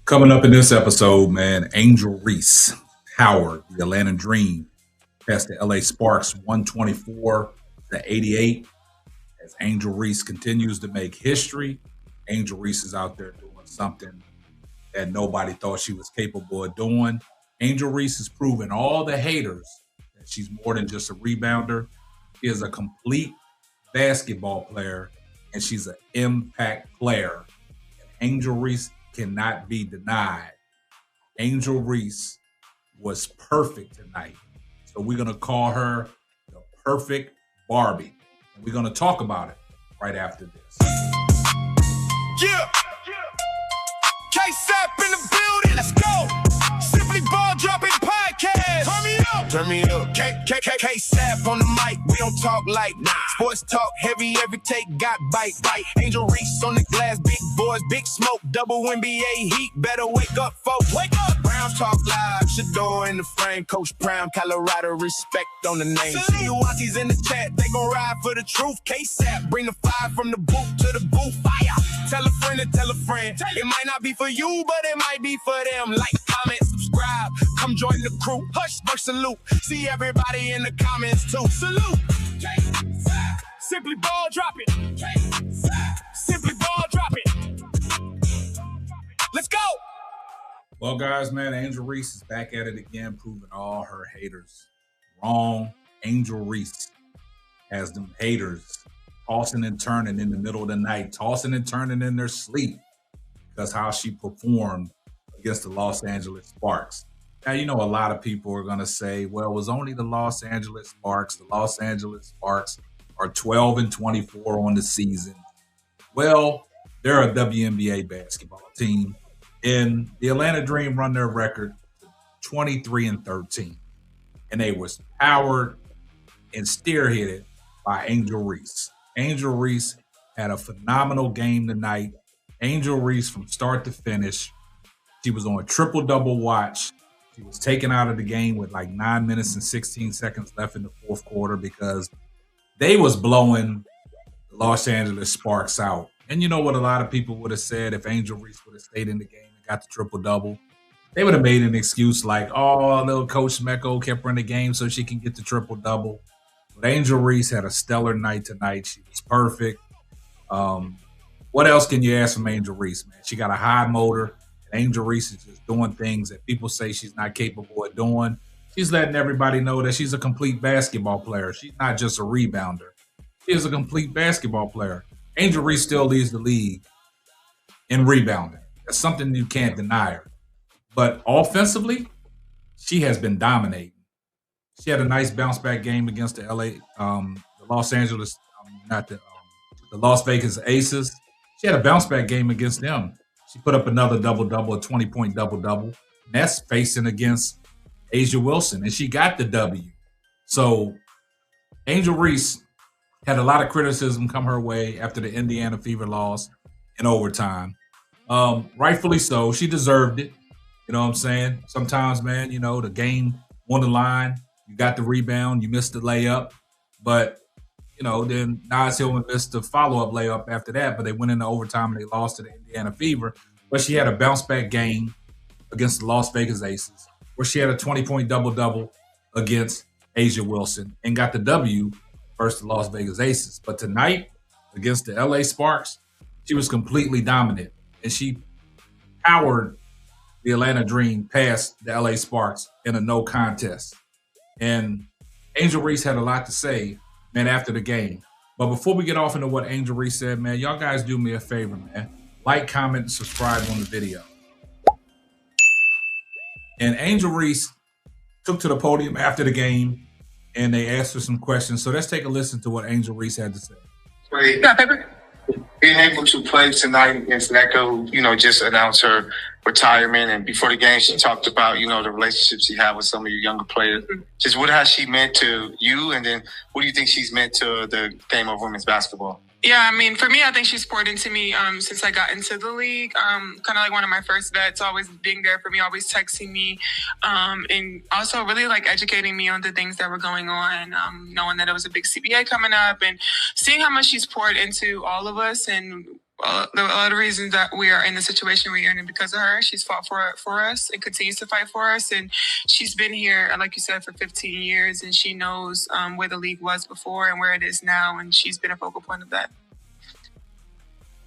Coming up in this episode, man, Angel Reese powered the Atlanta Dream past the LA Sparks 124-88. As Angel Reese continues to make history, Angel Reese is out there doing something that nobody thought she was capable of doing. Angel Reese has proven all the haters that she's more than just a rebounder. She is a complete basketball player, and she's an impact player. Angel Reese cannot be denied. Angel Reese was perfect tonight. So we're going to call her the perfect Barbie. And we're going to talk about it right after this. Yeah. K-Sap in the building. Let's go. Simply ball dropping podcast. Turn me up. Turn me up. K-Sap on the mic. We don't talk like sports talk heavy. Every take got bite. Angel Reese on the glass. Big boys, big smoke. Double NBA heat. Better wake up, folks. Wake up. Brown talk live. Shador in the frame. Coach Brown, Colorado. Respect on the name. See you aunties in the chat. They gon' ride for the truth. K-Sap. Bring the fire from the booth to the booth. Fire. Tell a friend to tell a friend. It might not be for you, but it might be for them. Like, comment, subscribe. Come join the crew. Hush, salute. See everybody in the comments too. Salute. Simply ball drop it. Simply ball drop it. Let's go. Well, guys, man, Angel Reese is back at it again, proving all her haters wrong. Angel Reese has them haters tossing and turning in the middle of the night, tossing and turning in their sleep because how she performed against the Los Angeles Sparks. Now, you know, a lot of people are going to say, well, it was only the Los Angeles Sparks. The Los Angeles Sparks are 12-24 on the season. Well, they're a WNBA basketball team, and the Atlanta Dream run their record 23-13, and they was powered and spearheaded by Angel Reese. Angel Reese had a phenomenal game tonight. Angel Reese, from start to finish, she was on a triple-double watch. She was taken out of the game with like 9 minutes and 16 seconds left in the fourth quarter because they was blowing the Los Angeles Sparks out. And you know what a lot of people would have said if Angel Reese would have stayed in the game and got the triple-double? They would have made an excuse like, oh, little Coach Smecco kept her in the game so she can get the triple-double. But Angel Reese had a stellar night tonight. She was perfect. What else can you ask from Angel Reese, man? She got a high motor. Angel Reese is just doing things that people say she's not capable of doing. She's letting everybody know that she's a complete basketball player. She's not just a rebounder. She is a complete basketball player. Angel Reese still leads the league in rebounding. That's something you can't deny her. But offensively, she has been dominating. She had a nice bounce back game against the Los Angeles, the Las Vegas Aces. She had a bounce back game against them. She put up another double-double, a 20-point double-double. And that's facing against A'ja Wilson, and she got the W. So Angel Reese had a lot of criticism come her way after the Indiana Fever loss in overtime. Rightfully so. She deserved it. You know what I'm saying? Sometimes, man, you know, the game on the line, you got the rebound, you missed the layup. But, you know, then Nas Hillman missed the follow-up layup after that, but they went into overtime and they lost to the Indiana Fever. But she had a bounce-back game against the Las Vegas Aces, where she had a 20-point double-double against A'ja Wilson and got the W versus the Las Vegas Aces. But tonight, against the LA Sparks, she was completely dominant, and she powered the Atlanta Dream past the LA Sparks in a no contest. And Angel Reese had a lot to say, man, after the game. But before we get off into what Angel Reese said, man, y'all guys do me a favor, man. Like, comment, and subscribe on the video. And Angel Reese took to the podium after the game, and they asked her some questions. So let's take a listen to what Angel Reese had to say. Play, being able to play tonight against Neko, you know, just announced her retirement. And before the game, she talked about, you know, the relationship she had with some of your younger players. Just what has she meant to you? And then what do you think she's meant to the game of women's basketball? Yeah, I mean, for me, I think she's poured into me since I got into the league. Kind of like one of my first vets, always being there for me, always texting me, and also really like educating me on the things that were going on, knowing that it was a big CBA coming up and seeing how much she's poured into all of us and a lot of reasons that we are in the situation we're in, and because of her, she's fought for us and continues to fight for us. And she's been here, like you said, for 15 years, and she knows where the league was before and where it is now, and she's been a focal point of that.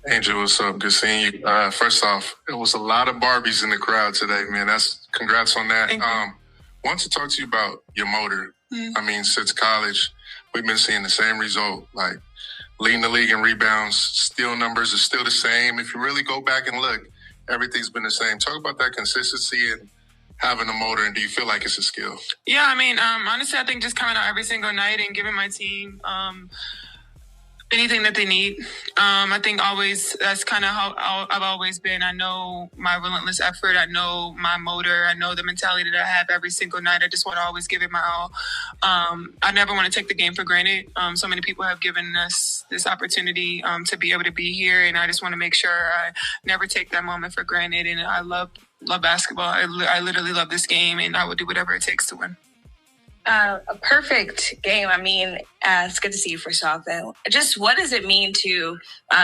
Angel, what's up? Good seeing you. First off, it was a lot of Barbies in the crowd today, man. Congrats on that. Want to talk to you about your motor. I mean, since college, we've been seeing the same result, like leading the league in rebounds. Steal numbers are still the same. If you really go back and look, everything's been the same. Talk about that consistency and having a motor, and do you feel like it's a skill? Yeah, I mean, honestly, I think just coming out every single night and giving my team anything that they need. I think that's kind of how I've always been. I know my relentless effort. I know my motor. I know the mentality that I have every single night. I just want to always give it my all. I never want to take the game for granted. So many people have given us this opportunity to be able to be here, and I just want to make sure I never take that moment for granted. And I love basketball. I literally love this game, and I will do whatever it takes to win. A perfect game. I mean, it's good to see you first off. Though, just what does it mean to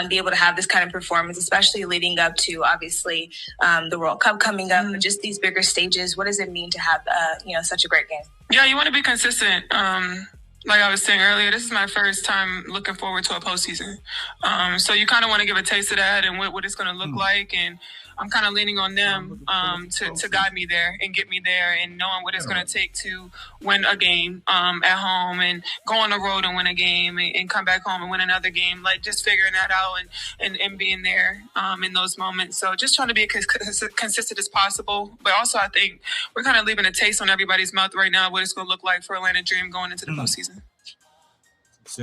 be able to have this kind of performance, especially leading up to obviously the World Cup coming up, just these bigger stages? What does it mean to have such a great game? Yeah, you want to be consistent. Like I was saying earlier, this is my first time looking forward to a postseason. So you kind of want to give a taste of that and what it's going to look like. And I'm kind of leaning on them to guide me there and get me there, and knowing what it's going to take to win a game at home and go on the road and win a game and come back home and win another game. Like just figuring that out and being there in those moments. So just trying to be as consistent as possible. But also I think we're kind of leaving a taste on everybody's mouth right now what it's going to look like for Atlanta Dream going into the postseason.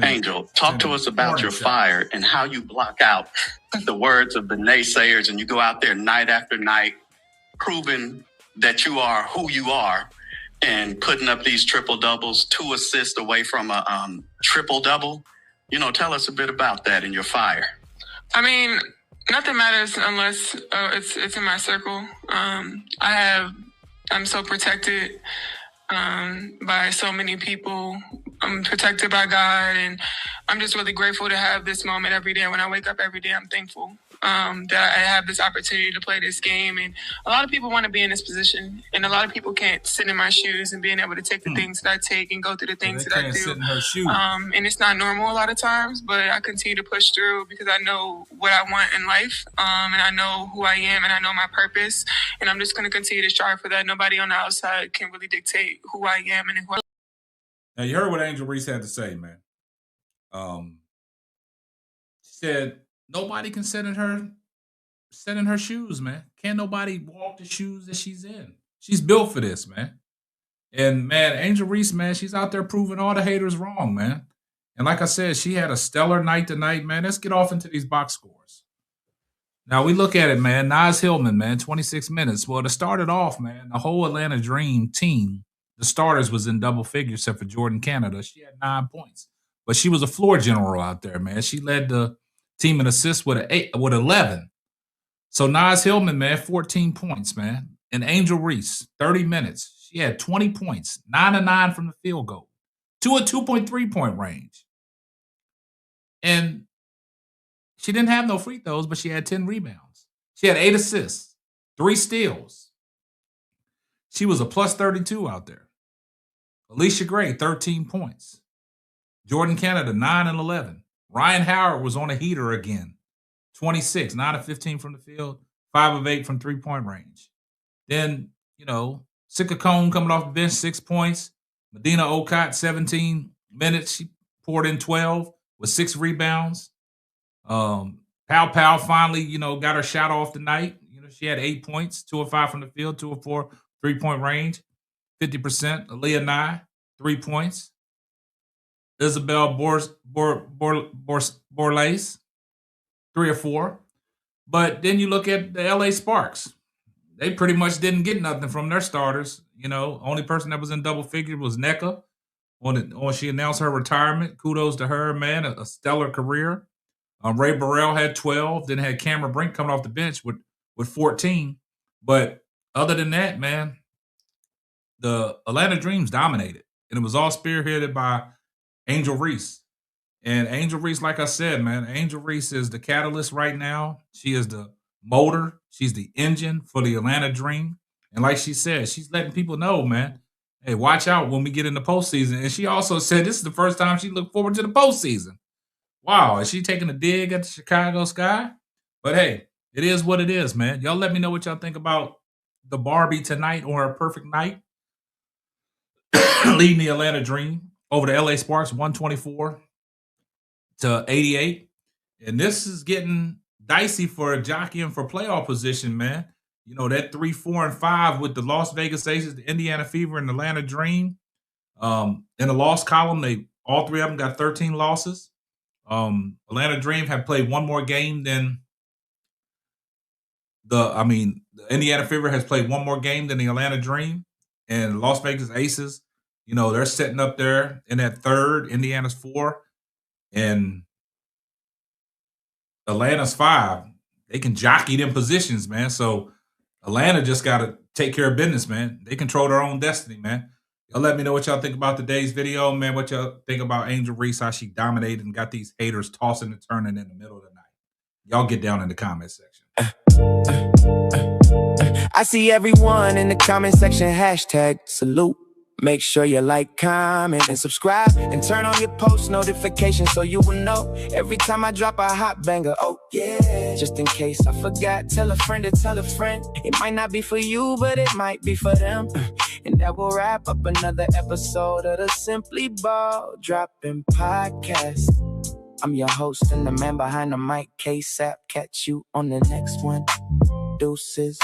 Angel, talk to us about your fire and how you block out the words of the naysayers and you go out there night after night proving that you are who you are and putting up these triple doubles, 2 assists away from a triple double. Tell us a bit about that and your fire. I mean, nothing matters unless it's in my circle. I'm so protected by so many people. I'm protected by God, and I'm just really grateful to have this moment every day. When I wake up every day, I'm thankful that I have this opportunity to play this game. And a lot of people want to be in this position, and a lot of people can't sit in my shoes and being able to take the things that I take and go through the things that I do. And it's not normal a lot of times, but I continue to push through because I know what I want in life, and I know who I am, and I know my purpose, and I'm just going to continue to strive for that. Nobody on the outside can really dictate who I am and who I am. Now, you heard what Angel Reese had to say, man. She said nobody can sit in her shoes, man. Can't nobody walk the shoes that she's in. She's built for this, man. And man, Angel Reese, man, she's out there proving all the haters wrong, man. And like I said, she had a stellar night tonight, man. Let's get off into these box scores. Now we look at it, man. Naz Hillman, man, 26 minutes. Well, to start it off, man, the whole Atlanta Dream team, the starters was in double figures except for Jordan Canada. She had 9 points. But she was a floor general out there, man. She led the team in assists with 11. So Naz Hillman, man, 14 points, man. And Angel Reese, 30 minutes. She had 20 points, 9 of 9 from the field goal, 2 at 2.3-point range. And she didn't have no free throws, but she had 10 rebounds. She had 8 assists, 3 steals. She was a plus 32 out there. Alicia Gray, 13 points. Jordan Canada, 9 and 11. Ryan Howard was on a heater again. 26, 9 of 15 from the field, 5 of 8 from 3-point range. Then, Sika Cone coming off the bench, 6 points. Medina Okot, 17 minutes. She poured in 12 with 6 rebounds. Pow finally, got her shot off tonight. She had 8 points, 2 of 5 from the field, 2 of 4 3-point range, 50%. Aaliyah Nye, 3 points. Isabel Borlace, 3 or 4. But then you look at the LA Sparks. They pretty much didn't get nothing from their starters. Only person that was in double figures was NECA. When she announced her retirement, kudos to her, man, a stellar career. Ray Burrell had 12, then had Cameron Brink coming off the bench with 14. But other than that, man, the Atlanta Dreams dominated. And it was all spearheaded by Angel Reese. And Angel Reese, like I said, man, Angel Reese is the catalyst right now. She is the motor. She's the engine for the Atlanta Dream. And like she said, she's letting people know, man, hey, watch out when we get in the postseason. And she also said this is the first time she looked forward to the postseason. Wow, is she taking a dig at the Chicago Sky? But hey, it is what it is, man. Y'all let me know what y'all think about the Barbie tonight or her perfect night leading the Atlanta Dream over the LA Sparks 124 to 88. And this is getting dicey for jockeying for playoff position, man. You know, that 3, 4, and 5 with the Las Vegas Aces, the Indiana Fever, and the Atlanta Dream. In the loss column, all three of them got 13 losses. Atlanta Dream have played one more game than the Indiana Fever has played one more game than the Atlanta Dream. And Las Vegas Aces, you know, they're sitting up there in that third. Indiana's 4. And Atlanta's 5. They can jockey them positions, man. So Atlanta just got to take care of business, man. They control their own destiny, man. Y'all let me know what y'all think about today's video, man. What y'all think about Angel Reese, how she dominated and got these haters tossing and turning in the middle of the night. Y'all get down in the comment section. I see everyone in the comment section, #salute. Make sure you like, comment, and subscribe, and turn on your post notifications so you will know every time I drop a hot banger. Oh yeah, just in case I forgot, tell a friend to tell a friend. It might not be for you, but it might be for them. And that will wrap up another episode of the Simply Ball Dropping Podcast. I'm your host and the man behind the mic, K-Sap. Catch you on the next one. Deuces.